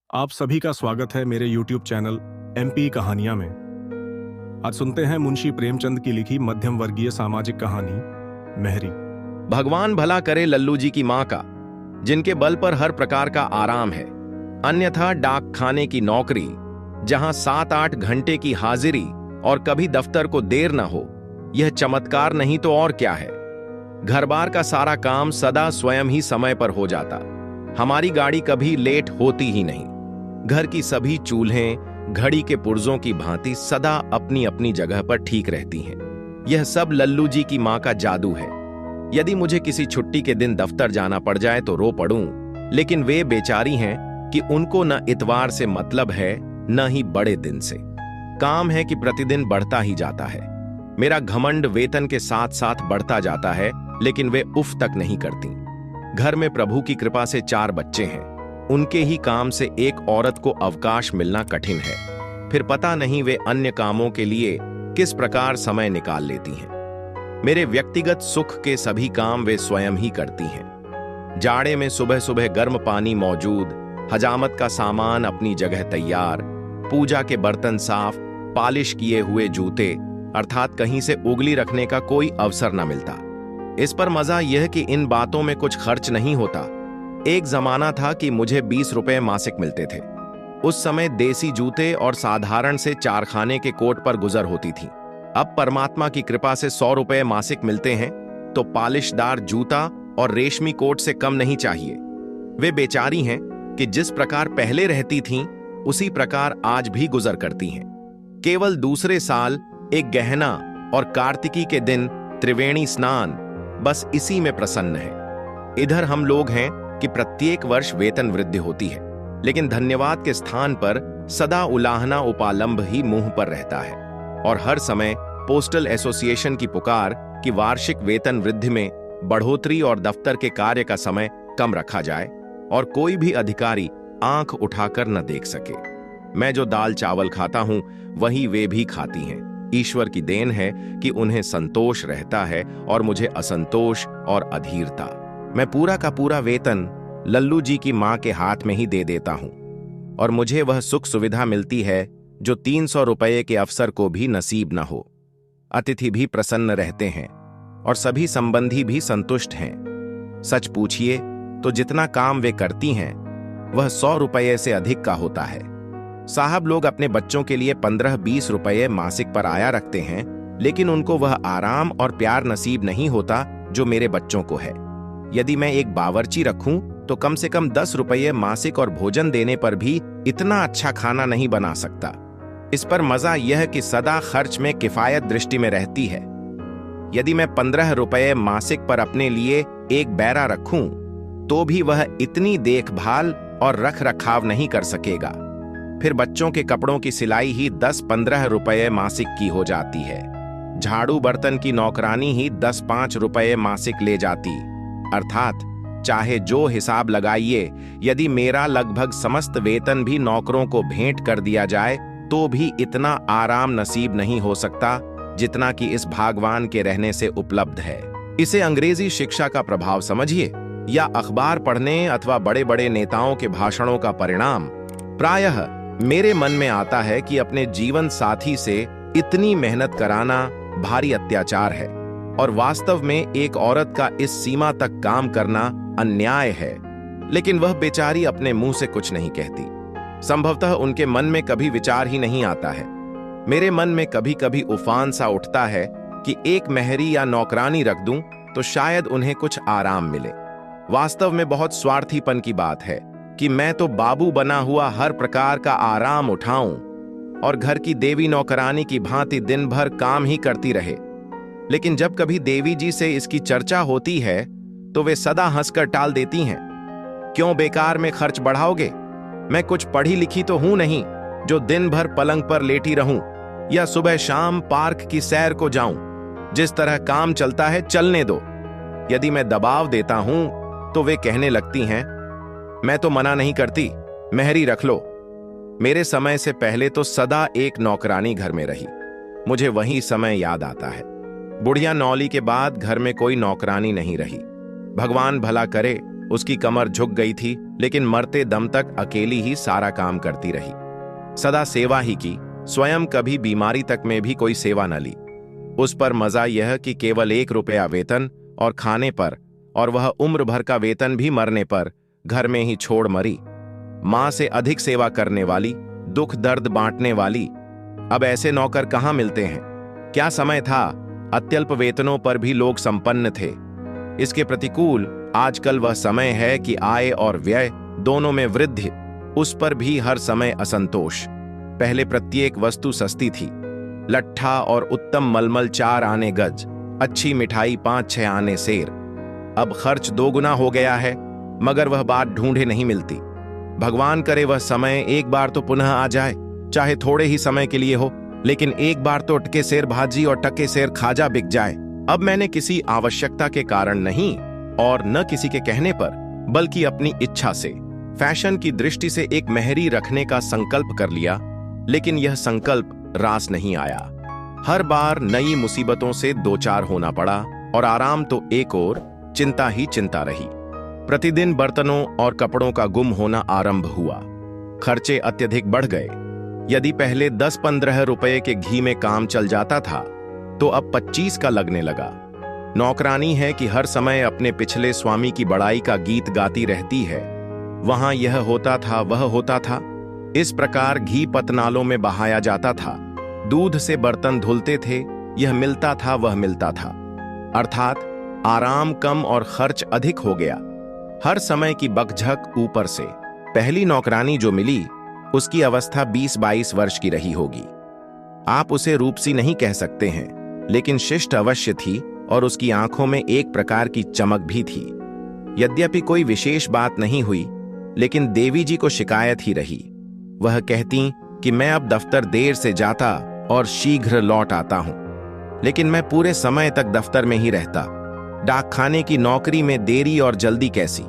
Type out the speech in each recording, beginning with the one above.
आप सभी का स्वागत है मेरे YouTube चैनल एमपी कहानियां में। आज सुनते हैं मुंशी प्रेमचंद की लिखी मध्यम वर्गीय सामाजिक कहानी मेहरी। भगवान भला करे लल्लू जी की मां का, जिनके बल पर हर प्रकार का आराम है। अन्यथा डाक खाने की नौकरी, जहां 7-8 घंटे की हाजिरी और कभी दफ्तर को देर न हो, यह चमत्कार नहीं तो और क्या है। घर बार का सारा काम सदा स्वयं ही समय पर हो जाता। हमारी गाड़ी कभी लेट होती ही नहीं। घर की सभी चूल्हें घड़ी के पुर्जों की भांति सदा अपनी अपनी जगह पर ठीक रहती हैं। यह सब लल्लू जी की मां का जादू है। यदि मुझे किसी छुट्टी के दिन दफ्तर जाना पड़ जाए तो रो पड़ूं, लेकिन वे बेचारी हैं कि उनको न इतवार से मतलब है न ही बड़े दिन से। काम है कि प्रतिदिन बढ़ता ही जाता है। मेरा घमंड वेतन के साथ साथ बढ़ता जाता है, लेकिन वे उफ तक नहीं करती। घर में प्रभु की कृपा से 4 बच्चे हैं। उनके ही काम से एक औरत को अवकाश मिलना कठिन है। फिर पता नहीं वे अन्य कामों के लिए किस प्रकार समय निकाल लेती हैं। मेरे व्यक्तिगत सुख के सभी काम वे स्वयं ही करती हैं। जाड़े में सुबह सुबह गर्म पानी मौजूद, हजामत का सामान अपनी जगह तैयार, पूजा के बर्तन साफ, पॉलिश किए हुए जूते, अर्थात कहीं से उंगली रखने का कोई अवसर न मिलता। इस पर मजा यह कि इन बातों में कुछ खर्च नहीं होता। एक जमाना था कि मुझे 20 रुपए मासिक मिलते थे। उस समय देसी जूते और साधारण से 4 खाने के कोट पर गुजर होती थी। अब परमात्मा की कृपा से 100 रुपए मासिक मिलते हैं तो पॉलिशदार जूता और रेशमी कोट से कम नहीं चाहिए। वे बेचारी हैं कि जिस प्रकार पहले रहती थीं, उसी प्रकार आज भी गुजर करती हैं। केवल दूसरे साल एक गहना और कार्तिकी के दिन त्रिवेणी स्नान, बस इसी में प्रसन्न है। इधर हम लोग हैं कि प्रत्येक वर्ष वेतन वृद्धि होती है, लेकिन धन्यवाद के स्थान पर सदा उलाहना उपालंब ही मुंह पर रहता है। और हर समय पोस्टल एसोसिएशन की पुकार कि वार्षिक वेतन वृद्धि में बढ़ोतरी और दफ्तर के कार्य का समय कम रखा जाए और कोई भी अधिकारी आंख उठाकर न देख सके। मैं जो दाल चावल खाता हूं वही वे भी खाती हैं। ईश्वर की देन है कि उन्हें संतोष रहता है और मुझे असंतोष और अधीरता। मैं पूरा का पूरा वेतन लल्लू जी की मां के हाथ में ही दे देता हूं और मुझे वह सुख सुविधा मिलती है जो 300 रुपये के अफसर को भी नसीब न हो। अतिथि भी प्रसन्न रहते हैं और सभी संबंधी भी संतुष्ट हैं। सच पूछिए तो जितना काम वे करती हैं वह 100 रुपये से अधिक का होता है। साहब लोग अपने बच्चों के लिए 15-20 रुपये मासिक पर आया रखते हैं, लेकिन उनको वह आराम और प्यार नसीब नहीं होता जो मेरे बच्चों को है। यदि मैं एक बावर्ची रखूं तो कम से कम 10 रुपये मासिक और भोजन देने पर भी इतना अच्छा खाना नहीं बना सकता। इस पर मजा यह कि सदा खर्च में किफायत दृष्टि में रहती है। यदि मैं 15 रुपये मासिक पर अपने लिए एक बैरा रखूं तो भी वह इतनी देखभाल और रख रखाव नहीं कर सकेगा। फिर बच्चों के कपड़ों की सिलाई ही 10-15 रुपये मासिक की हो जाती है। झाड़ू बर्तन की नौकरानी ही 10-5 रुपये मासिक ले जाती। अर्थात चाहे जो हिसाब लगाइए, यदि मेरा लगभग समस्त वेतन भी नौकरों को भेंट कर दिया जाए तो भी इतना आराम नसीब नहीं हो सकता जितना कि इस भागवान के रहने से उपलब्ध है। इसे अंग्रेजी शिक्षा का प्रभाव समझिए या अखबार पढ़ने अथवा बड़े बड़े नेताओं के भाषणों का परिणाम। प्रायः मेरे मन में आता है कि अपने जीवन साथी से इतनी मेहनत कराना भारी अत्याचार है और वास्तव में एक औरत का इस सीमा तक काम करना अन्याय है। लेकिन वह बेचारी अपने मुंह से कुछ नहीं कहती। संभवतः उनके मन में कभी विचार ही नहीं आता है। मेरे मन में कभी कभी उफान सा उठता है कि एक मेहरी या नौकरानी रख दूं तो शायद उन्हें कुछ आराम मिले। वास्तव में बहुत स्वार्थीपन की बात है कि मैं तो बाबू बना हुआ हर प्रकार का आराम उठाऊं और घर की देवी नौकरानी की भांति दिन भर काम ही करती रहे। लेकिन जब कभी देवी जी से इसकी चर्चा होती है तो वे सदा हंसकर टाल देती हैं। क्यों बेकार में खर्च बढ़ाओगे? मैं कुछ पढ़ी लिखी तो हूं नहीं जो दिन भर पलंग पर लेटी रहूं या सुबह शाम पार्क की सैर को जाऊं। जिस तरह काम चलता है चलने दो। यदि मैं दबाव देता हूं तो वे कहने लगती हैं, मैं तो मना नहीं करती, मेहरी रख लो। मेरे समय से पहले तो सदा एक नौकरानी घर में रही। मुझे वही समय याद आता है। बुढ़िया नौली के बाद घर में कोई नौकरानी नहीं रही। भगवान भला करे उसकी कमर झुक गई थी, लेकिन मरते दम तक अकेली ही सारा काम करती रही। सदा सेवा ही की, स्वयं कभी बीमारी तक में भी कोई सेवा न ली। उस पर मजा यह कि केवल 1 रुपया वेतन और खाने पर, और वह उम्र भर का वेतन भी मरने पर घर में ही छोड़ मरी। मां से अधिक सेवा करने वाली, दुख दर्द बांटने वाली। अब ऐसे नौकर कहां मिलते हैं? क्या समय था, अत्यल्प वेतनों पर भी लोग संपन्न थे। इसके प्रतिकूल आजकल वह समय है कि आय और व्यय दोनों में वृद्धि, उस पर भी हर समय असंतोष। पहले प्रत्येक वस्तु सस्ती थी, लट्ठा और उत्तम मलमल 4 आने गज, अच्छी मिठाई 5-6 आने सेर। अब खर्च 2 गुना हो गया है, मगर वह बात ढूंढे नहीं मिलती। भगवान करे वह समय एक बार तो पुनः आ जाए, चाहे थोड़े ही समय के लिए हो, लेकिन एक बार तो टके सेर भाजी और टके सेर खाजा बिक जाए। अब मैंने किसी आवश्यकता के कारण नहीं और न किसी के कहने पर, बल्कि अपनी इच्छा से, फैशन की दृष्टि से एक मेहरी रखने का संकल्प कर लिया। लेकिन यह संकल्प रास नहीं आया। हर बार नई मुसीबतों से 2-4 होना पड़ा और आराम तो एक और चिंता ही चिंता रही। प्रतिदिन बर्तनों और कपड़ों का गुम होना आरंभ हुआ। खर्चे अत्यधिक बढ़ गए। यदि पहले 10-15 रुपए के घी में काम चल जाता था, तो अब 25 का लगने लगा। नौकरानी है कि हर समय अपने पिछले स्वामी की बड़ाई का गीत गाती रहती है। वहां यह होता था, वह होता था। इस प्रकार घी पतनालों में बहाया जाता था। दूध से बर्तन धुलते थे, यह मिलता था, वह मिलता था। अर्थात आराम कम और खर्च अधिक हो गया। हर समय की बकझक ऊपर से। पहली नौकरानी जो मिली, उसकी अवस्था 20-22 वर्ष की रही होगी। आप उसे रूपसी नहीं कह सकते हैं, लेकिन शिष्ट अवश्य थी और उसकी आंखों में एक प्रकार की चमक भी थी। यद्यपि कोई विशेष बात नहीं हुई, लेकिन देवी जी को शिकायत ही रही। वह कहती कि मैं अब दफ्तर देर से जाता और शीघ्र लौट आता हूं, लेकिन मैं पूरे समय तक दफ्तर में ही रहता। डाकखाने की नौकरी में देरी और जल्दी कैसी।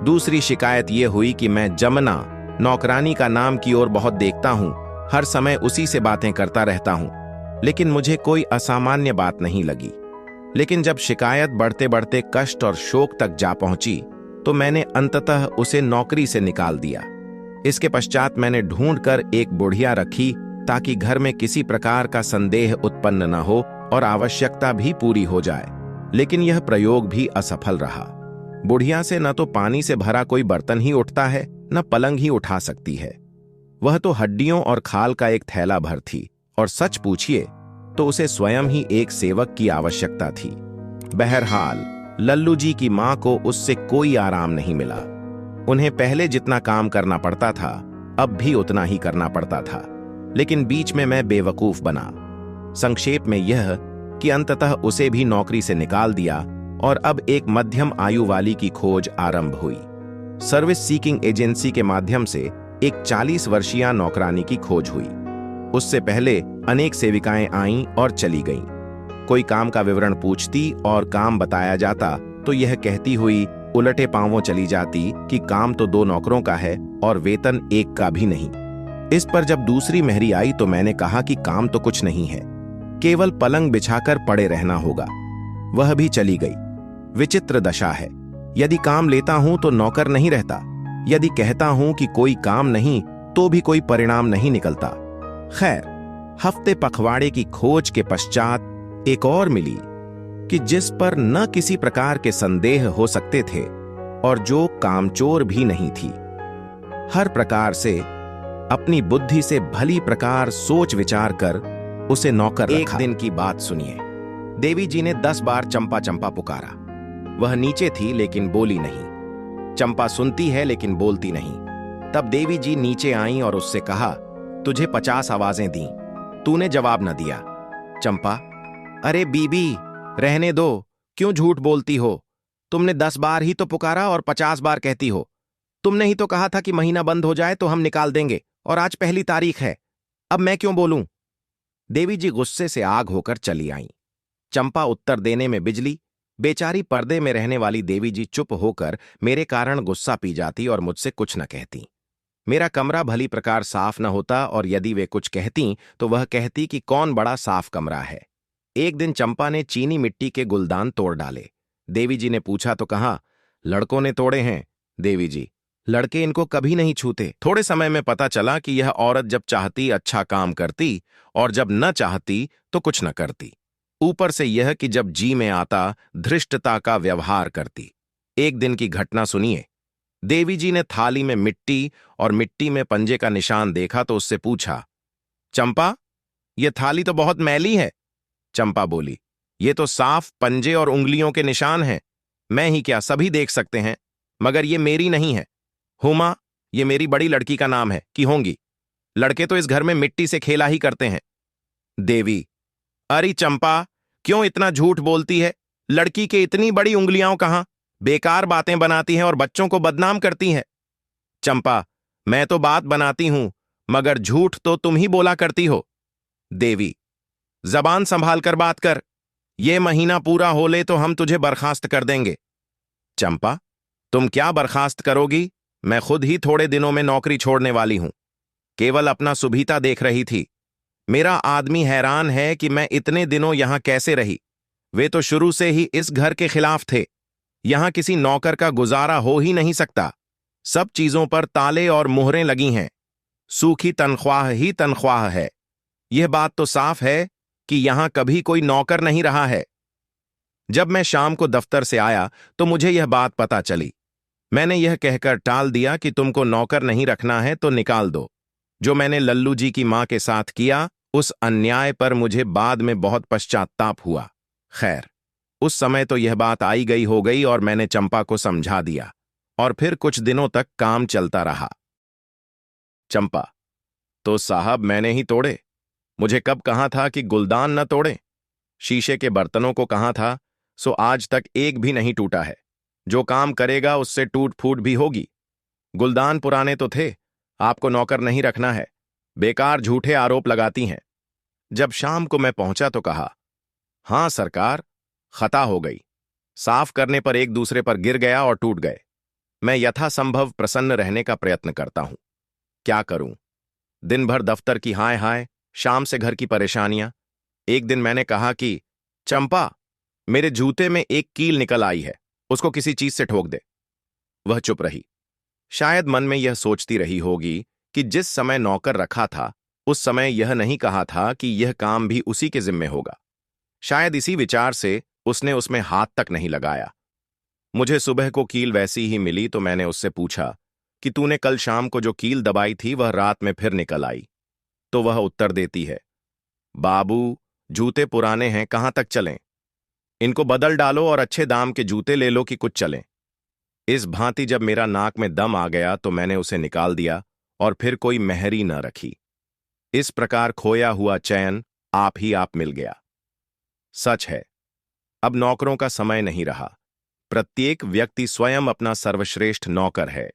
दूसरी शिकायत यह हुई कि मैं जमुना, नौकरानी का नाम की ओर बहुत देखता हूं, हर समय उसी से बातें करता रहता हूं, लेकिन मुझे कोई असामान्य बात नहीं लगी। लेकिन जब शिकायत बढ़ते बढ़ते कष्ट और शोक तक जा पहुंची, तो मैंने अंततः उसे नौकरी से निकाल दिया। इसके पश्चात मैंने ढूंढकर एक बुढ़िया रखी, ताकि घर में किसी प्रकार का संदेह उत्पन्न न हो और आवश्यकता भी पूरी हो जाए। लेकिन यह प्रयोग भी असफल रहा। बुढ़िया से न तो पानी से भरा कोई बर्तन ही उठता है, न पलंग ही उठा सकती है। वह तो हड्डियों और खाल का एक थैला भर थी, और सच पूछिए तो उसे स्वयं ही एक सेवक की आवश्यकता थी। बहरहाल लल्लू जी की मां को उससे कोई आराम नहीं मिला। उन्हें पहले जितना काम करना पड़ता था, अब भी उतना ही करना पड़ता था, लेकिन बीच में मैं बेवकूफ बना। संक्षेप में यह कि अंततः उसे भी नौकरी से निकाल दिया और अब एक मध्यम आयु वाली की खोज आरंभ हुई। सर्विस सीकिंग एजेंसी के माध्यम से एक 40 वर्षीय नौकरानी की खोज हुई। उससे पहले अनेक सेविकाएं आईं और चली गईं। कोई काम का विवरण पूछती और काम बताया जाता तो यह कहती हुई उलटे पांवों चली जाती कि काम तो 2 नौकरों का है और वेतन एक का भी नहीं। इस पर जब दूसरी मेहरी आई तो मैंने कहा कि काम तो कुछ नहीं है, केवल पलंग बिछाकर पड़े रहना होगा। वह भी चली गई। विचित्र दशा है। यदि काम लेता हूं तो नौकर नहीं रहता, यदि कहता हूं कि कोई काम नहीं तो भी कोई परिणाम नहीं निकलता। खैर, हफ्ते पखवाड़े की खोज के पश्चात एक और मिली कि जिस पर न किसी प्रकार के संदेह हो सकते थे और जो कामचोर भी नहीं थी। हर प्रकार से अपनी बुद्धि से भली प्रकार सोच विचार कर उसे नौकर रखा। एक दिन की बात सुनिए। देवी जी ने 10 बार चंपा चंपा पुकारा। वह नीचे थी लेकिन बोली नहीं। चंपा सुनती है लेकिन बोलती नहीं। तब देवी जी नीचे आईं और उससे कहा, तुझे 50 आवाजें दी, तूने जवाब न दिया। चंपा, अरे बीबी, रहने दो, क्यों झूठ बोलती हो? तुमने 10 बार ही तो पुकारा और 50 बार कहती हो। तुमने ही तो कहा था कि महीना बंद हो जाए तो हम निकाल देंगे, और आज पहली तारीख है। अब मैं क्यों बोलूं? देवी जी गुस्से से आग होकर चली आईं। चंपा उत्तर देने में बिजली। बेचारी पर्दे में रहने वाली देवी जी चुप होकर मेरे कारण गुस्सा पी जाती और मुझसे कुछ न कहती। मेरा कमरा भली प्रकार साफ न होता, और यदि वे कुछ कहती तो वह कहती कि कौन बड़ा साफ कमरा है। एक दिन चंपा ने चीनी मिट्टी के गुलदान तोड़ डाले। देवी जी ने पूछा तो कहा, लड़कों ने तोड़े हैं देवी जी। लड़के इनको कभी नहीं छूते। थोड़े समय में पता चला कि यह औरत जब चाहती अच्छा काम करती और जब न चाहती तो कुछ न करती। ऊपर से यह कि जब जी में आता धृष्टता का व्यवहार करती। एक दिन की घटना सुनिए। देवी जी ने थाली में मिट्टी और मिट्टी में पंजे का निशान देखा तो उससे पूछा, चंपा, यह थाली तो बहुत मैली है। चंपा बोली, ये तो साफ पंजे और उंगलियों के निशान हैं। मैं ही क्या, सभी देख सकते हैं, मगर ये मेरी नहीं है। हुमा, ये मेरी बड़ी लड़की का नाम है कि होंगी। लड़के तो इस घर में मिट्टी से खेला ही करते हैं। देवी, अरे चंपा, क्यों इतना झूठ बोलती है? लड़की के इतनी बड़ी उंगलियां कहां? बेकार बातें बनाती हैं और बच्चों को बदनाम करती हैं। चंपा, मैं तो बात बनाती हूं, मगर झूठ तो तुम ही बोला करती हो। देवी, जबान संभाल कर बात कर। ये महीना पूरा हो ले तो हम तुझे बर्खास्त कर देंगे। चंपा, तुम क्या बर्खास्त करोगी? मैं खुद ही थोड़े दिनों में नौकरी छोड़ने वाली हूं। केवल अपना सुभीता देख रही थी। मेरा आदमी हैरान है कि मैं इतने दिनों यहां कैसे रही। वे तो शुरू से ही इस घर के खिलाफ थे। यहां किसी नौकर का गुजारा हो ही नहीं सकता। सब चीजों पर ताले और मुहरें लगी हैं। सूखी तनख्वाह ही तनख्वाह है। यह बात तो साफ है कि यहां कभी कोई नौकर नहीं रहा है। जब मैं शाम को दफ्तर से आया तो मुझे यह बात पता चली। मैंने यह कहकर टाल दिया कि तुमको नौकर नहीं रखना है तो निकाल दो। जो मैंने लल्लू जी की मां के साथ किया, उस अन्याय पर मुझे बाद में बहुत पश्चात्ताप हुआ। खैर, उस समय तो यह बात आई गई हो गई और मैंने चंपा को समझा दिया और फिर कुछ दिनों तक काम चलता रहा। चंपा, तो साहब मैंने ही तोड़े। मुझे कब कहा था कि गुलदान न तोड़े? शीशे के बर्तनों को कहा था, सो आज तक एक भी नहीं टूटा है। जो काम करेगा उससे टूट फूट भी होगी। गुलदान पुराने तो थे। आपको नौकर नहीं रखना है। बेकार झूठे आरोप लगाती हैं। जब शाम को मैं पहुंचा तो कहा, हां सरकार, खता हो गई। साफ करने पर एक दूसरे पर गिर गया और टूट गए। मैं यथासंभव प्रसन्न रहने का प्रयत्न करता हूं। क्या करूं? दिन भर दफ्तर की हाय हाय, शाम से घर की परेशानियां। एक दिन मैंने कहा कि चंपा, मेरे जूते में एक कील निकल आई है, उसको किसी चीज से ठोक दे। वह चुप रही। शायद मन में यह सोचती रही होगी कि जिस समय नौकर रखा था उस समय यह नहीं कहा था कि यह काम भी उसी के जिम्मे होगा। शायद इसी विचार से उसने उसमें हाथ तक नहीं लगाया। मुझे सुबह को कील वैसी ही मिली तो मैंने उससे पूछा कि तूने कल शाम को जो कील दबाई थी वह रात में फिर निकल आई। तो वह उत्तर देती है, बाबू, जूते पुराने हैं, कहां तक चलें? इनको बदल डालो और अच्छे दाम के जूते ले लो कि कुछ चलें। इस भांति जब मेरा नाक में दम आ गया तो मैंने उसे निकाल दिया और फिर कोई मेहरी न रखी। इस प्रकार खोया हुआ चैन आप ही आप मिल गया। सच है, अब नौकरों का समय नहीं रहा। प्रत्येक व्यक्ति स्वयं अपना सर्वश्रेष्ठ नौकर है।